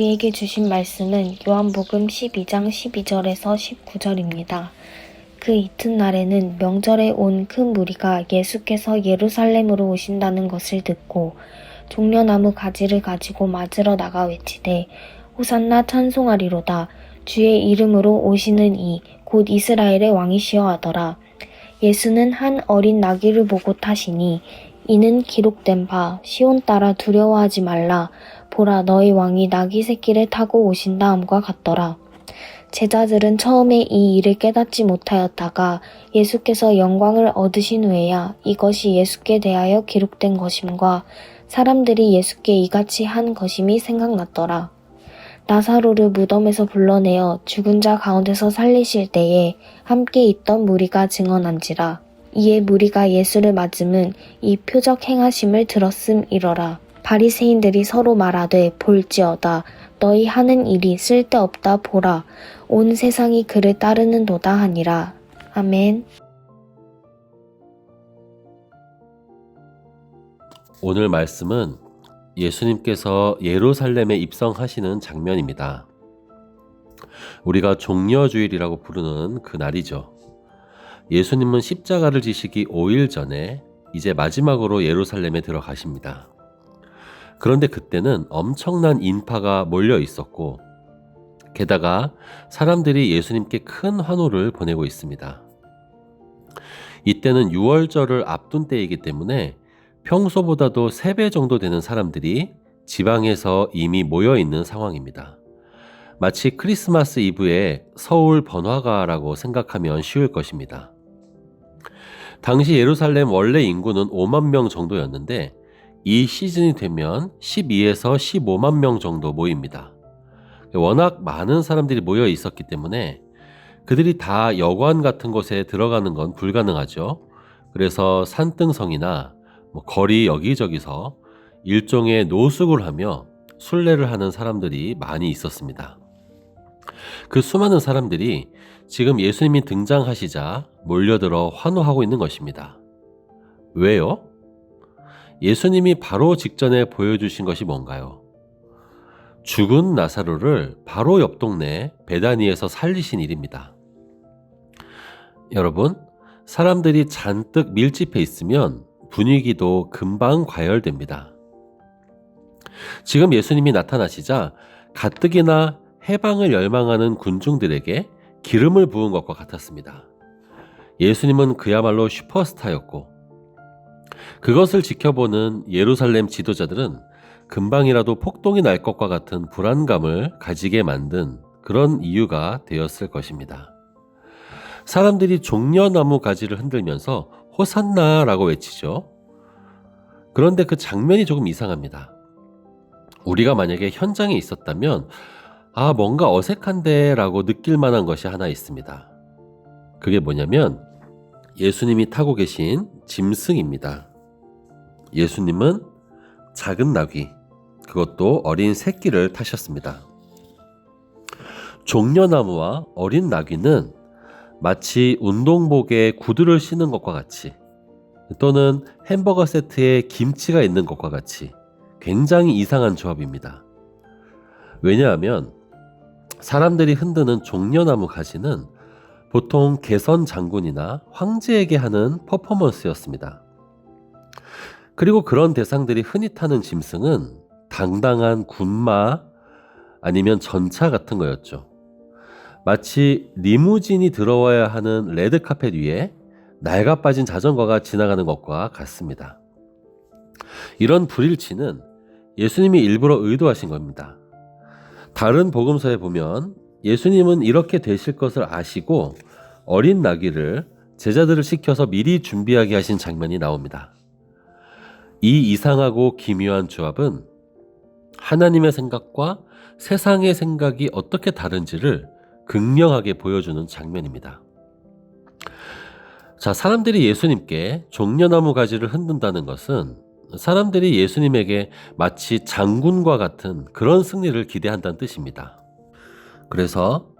우리에게 주신 말씀은 요한복음 12장 12절에서 19절입니다. 그 이튿날에는 명절에 온 큰 무리가 예수께서 예루살렘으로 오신다는 것을 듣고 종려나무 가지를 가지고 맞으러 나가 외치되 호산나 찬송하리로다. 주의 이름으로 오시는 이 곧 이스라엘의 왕이시여 하더라. 예수는 한 어린 나귀를 보고 타시니 이는 기록된 바 시온 따라 두려워하지 말라. 보라 너희 왕이 나귀 새끼를 타고 오신다 함과 같더라. 제자들은 처음에 이 일을 깨닫지 못하였다가 예수께서 영광을 얻으신 후에야 이것이 예수께 대하여 기록된 것임과 사람들이 예수께 이같이 한 것임이 생각났더라. 나사로를 무덤에서 불러내어 죽은 자 가운데서 살리실 때에 함께 있던 무리가 증언한지라. 이에 무리가 예수를 맞음은 이 표적 행하심을 들었음이러라. 바리새인들이 서로 말하되 볼지어다. 너희 하는 일이 쓸데없다 보라. 온 세상이 그를 따르는도다 하니라. 아멘. 오늘 말씀은 예수님께서 예루살렘에 입성하시는 장면입니다. 우리가 종려주일이라고 부르는 그 날이죠. 예수님은 십자가를 지시기 5일 전에 이제 마지막으로 예루살렘에 들어가십니다. 그런데 그때는 엄청난 인파가 몰려 있었고 게다가 사람들이 예수님께 큰 환호를 보내고 있습니다. 이때는 유월절을 앞둔 때이기 때문에 평소보다도 3배 정도 되는 사람들이 지방에서 이미 모여 있는 상황입니다. 마치 크리스마스 이브의 서울 번화가라고 생각하면 쉬울 것입니다. 당시 예루살렘 원래 인구는 5만 명 정도였는데 이 시즌이 되면 12에서 15만 명 정도 모입니다. 워낙 많은 사람들이 모여 있었기 때문에 그들이 다 여관 같은 곳에 들어가는 건 불가능하죠. 그래서 산등성이나 거리 여기저기서 일종의 노숙을 하며 순례를 하는 사람들이 많이 있었습니다. 그 수많은 사람들이 지금 예수님이 등장하시자 몰려들어 환호하고 있는 것입니다. 왜요? 예수님이 바로 직전에 보여주신 것이 뭔가요? 죽은 나사로를 바로 옆 동네 베다니에서 살리신 일입니다. 여러분, 사람들이 잔뜩 밀집해 있으면 분위기도 금방 과열됩니다. 지금 예수님이 나타나시자 가뜩이나 해방을 열망하는 군중들에게 기름을 부은 것과 같았습니다. 예수님은 그야말로 슈퍼스타였고 그것을 지켜보는 예루살렘 지도자들은 금방이라도 폭동이 날 것과 같은 불안감을 가지게 만든 그런 이유가 되었을 것입니다. 사람들이 종려나무 가지를 흔들면서 호산나라고 외치죠. 그런데 그 장면이 조금 이상합니다. 우리가 만약에 현장에 있었다면 뭔가 어색한데 라고 느낄 만한 것이 하나 있습니다. 그게 뭐냐면 예수님이 타고 계신 짐승입니다. 예수님은 작은 나귀, 그것도 어린 새끼를 타셨습니다. 종려나무와 어린 나귀는 마치 운동복에 구두를 신은 것과 같이 또는 햄버거 세트에 김치가 있는 것과 같이 굉장히 이상한 조합입니다. 왜냐하면 사람들이 흔드는 종려나무 가지는 보통 개선 장군이나 황제에게 하는 퍼포먼스였습니다. 그리고 그런 대상들이 흔히 타는 짐승은 당당한 군마 아니면 전차 같은 거였죠. 마치 리무진이 들어와야 하는 레드카펫 위에 낡아 빠진 자전거가 지나가는 것과 같습니다. 이런 불일치는 예수님이 일부러 의도하신 겁니다. 다른 복음서에 보면 예수님은 이렇게 되실 것을 아시고 어린 나귀를 제자들을 시켜서 미리 준비하게 하신 장면이 나옵니다. 이 이상하고 기묘한 조합은 하나님의 생각과 세상의 생각이 어떻게 다른지를 극명하게 보여주는 장면입니다. 자, 사람들이 예수님께 종려나무 가지를 흔든다는 것은 사람들이 예수님에게 마치 장군과 같은 그런 승리를 기대한다는 뜻입니다. 그래서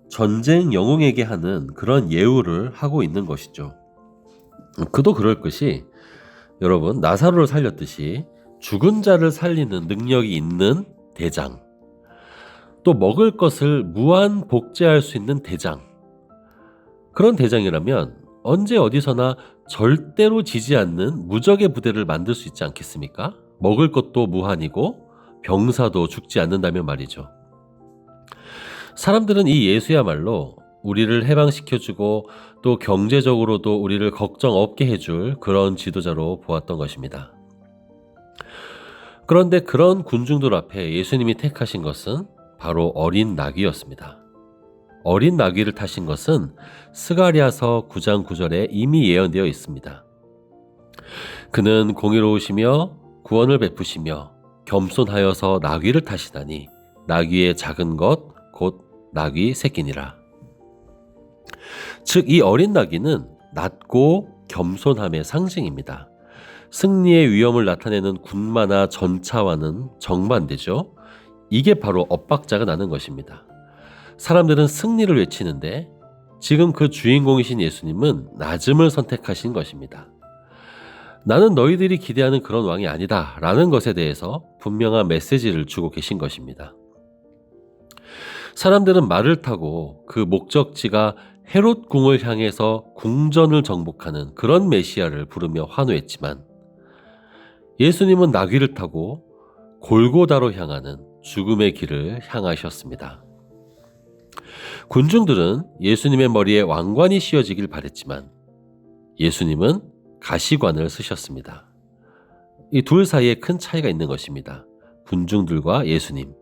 전쟁 영웅에게 하는 그런 예우를 하고 있는 것이죠. 그도 그럴 것이 여러분, 나사로를 살렸듯이 죽은 자를 살리는 능력이 있는 대장, 또 먹을 것을 무한 복제할 수 있는 대장. 그런 대장이라면 언제 어디서나 절대로 지지 않는 무적의 부대를 만들 수 있지 않겠습니까? 먹을 것도 무한이고 병사도 죽지 않는다면 말이죠. 사람들은 이 예수야말로 우리를 해방시켜주고 또 경제적으로도 우리를 걱정 없게 해줄 그런 지도자로 보았던 것입니다. 그런데 그런 군중들 앞에 예수님이 택하신 것은 바로 어린 나귀였습니다. 어린 나귀를 타신 것은 스가랴서 9장 9절에 이미 예언되어 있습니다. 그는 공의로우시며 구원을 베푸시며 겸손하여서 나귀를 타시다니 나귀의 작은 것 곧 나귀 새끼니라. 즉 이 어린 나귀는 낮고 겸손함의 상징입니다. 승리의 위엄을 나타내는 군마나 전차와는 정반대죠. 이게 바로 엇박자가 나는 것입니다. 사람들은 승리를 외치는데 지금 그 주인공이신 예수님은 낮음을 선택하신 것입니다. 나는 너희들이 기대하는 그런 왕이 아니다 라는 것에 대해서 분명한 메시지를 주고 계신 것입니다. 사람들은 말을 타고 그 목적지가 헤롯 궁을 향해서 궁전을 정복하는 그런 메시아를 부르며 환호했지만 예수님은 나귀를 타고 골고다로 향하는 죽음의 길을 향하셨습니다. 군중들은 예수님의 머리에 왕관이 씌워지길 바랬지만 예수님은 가시관을 쓰셨습니다. 이 둘 사이에 큰 차이가 있는 것입니다. 군중들과 예수님,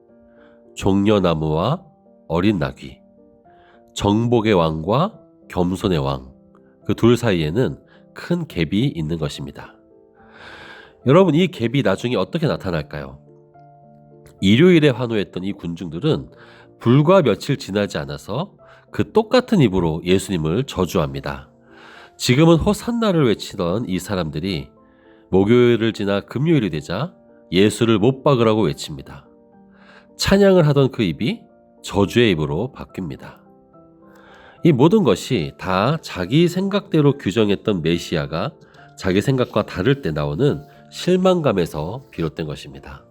종려나무와 어린 나귀, 정복의 왕과 겸손의 왕, 그 둘 사이에는 큰 갭이 있는 것입니다. 여러분, 이 갭이 나중에 어떻게 나타날까요? 일요일에 환호했던 이 군중들은 불과 며칠 지나지 않아서 그 똑같은 입으로 예수님을 저주합니다. 지금은 호산나를 외치던 이 사람들이 목요일을 지나 금요일이 되자 예수를 못 박으라고 외칩니다. 찬양을 하던 그 입이 저주의 입으로 바뀝니다. 이 모든 것이 다 자기 생각대로 규정했던 메시아가 자기 생각과 다를 때 나오는 실망감에서 비롯된 것입니다.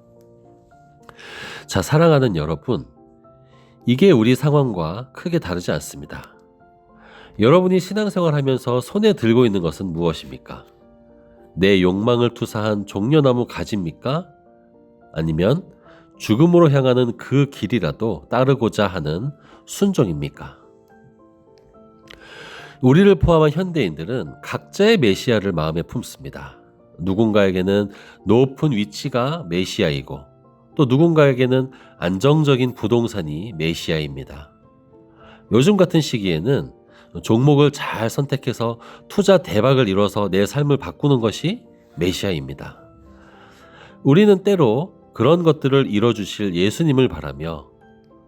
자, 사랑하는 여러분, 이게 우리 상황과 크게 다르지 않습니다. 여러분이 신앙생활 하면서 손에 들고 있는 것은 무엇입니까? 내 욕망을 투사한 종려나무 가지입니까? 아니면 죽음으로 향하는 그 길이라도 따르고자 하는 순종입니까? 우리를 포함한 현대인들은 각자의 메시아를 마음에 품습니다. 누군가에게는 높은 위치가 메시아이고 또 누군가에게는 안정적인 부동산이 메시아입니다. 요즘 같은 시기에는 종목을 잘 선택해서 투자 대박을 이뤄서 내 삶을 바꾸는 것이 메시아입니다. 우리는 때로 그런 것들을 이뤄주실 예수님을 바라며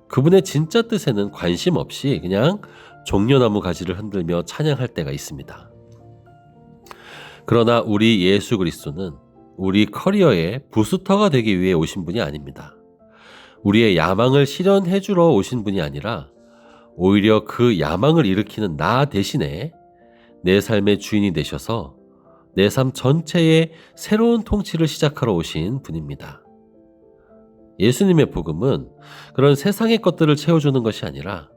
그분의 진짜 뜻에는 관심 없이 그냥 종려나무 가지를 흔들며 찬양할 때가 있습니다. 그러나 우리 예수 그리스도는 우리 커리어의 부스터가 되기 위해 오신 분이 아닙니다. 우리의 야망을 실현해 주러 오신 분이 아니라 오히려 그 야망을 일으키는 나 대신에 내 삶의 주인이 되셔서 내 삶 전체의 새로운 통치를 시작하러 오신 분입니다. 예수님의 복음은 그런 세상의 것들을 채워주는 것이 아니라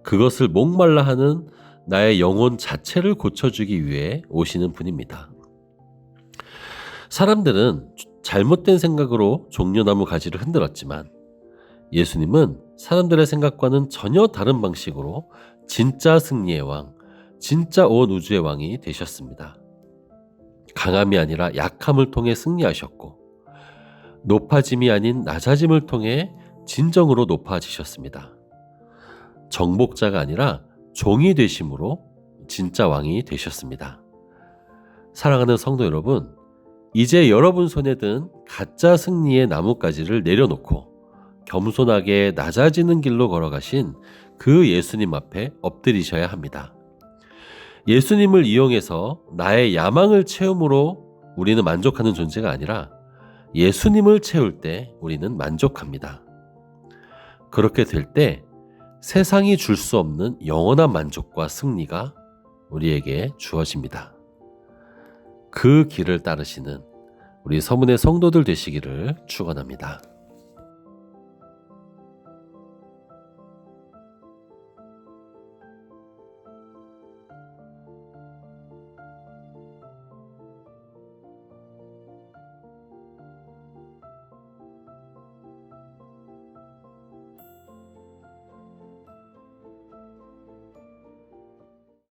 그것을 목말라 하는 나의 영혼 자체를 고쳐주기 위해 오시는 분입니다. 사람들은 잘못된 생각으로 종려나무 가지를 흔들었지만 예수님은 사람들의 생각과는 전혀 다른 방식으로 진짜 승리의 왕, 진짜 온 우주의 왕이 되셨습니다. 강함이 아니라 약함을 통해 승리하셨고 높아짐이 아닌 낮아짐을 통해 진정으로 높아지셨습니다. 정복자가 아니라 종이 되심으로 진짜 왕이 되셨습니다. 사랑하는 성도 여러분, 이제 여러분 손에 든 가짜 승리의 나뭇가지를 내려놓고 겸손하게 낮아지는 길로 걸어가신 그 예수님 앞에 엎드리셔야 합니다. 예수님을 이용해서 나의 야망을 채움으로 우리는 만족하는 존재가 아니라 예수님을 채울 때 우리는 만족합니다. 그렇게 될 때 세상이 줄 수 없는 영원한 만족과 승리가 우리에게 주어집니다. 그 길을 따르시는 우리 서문의 성도들 되시기를 축원합니다.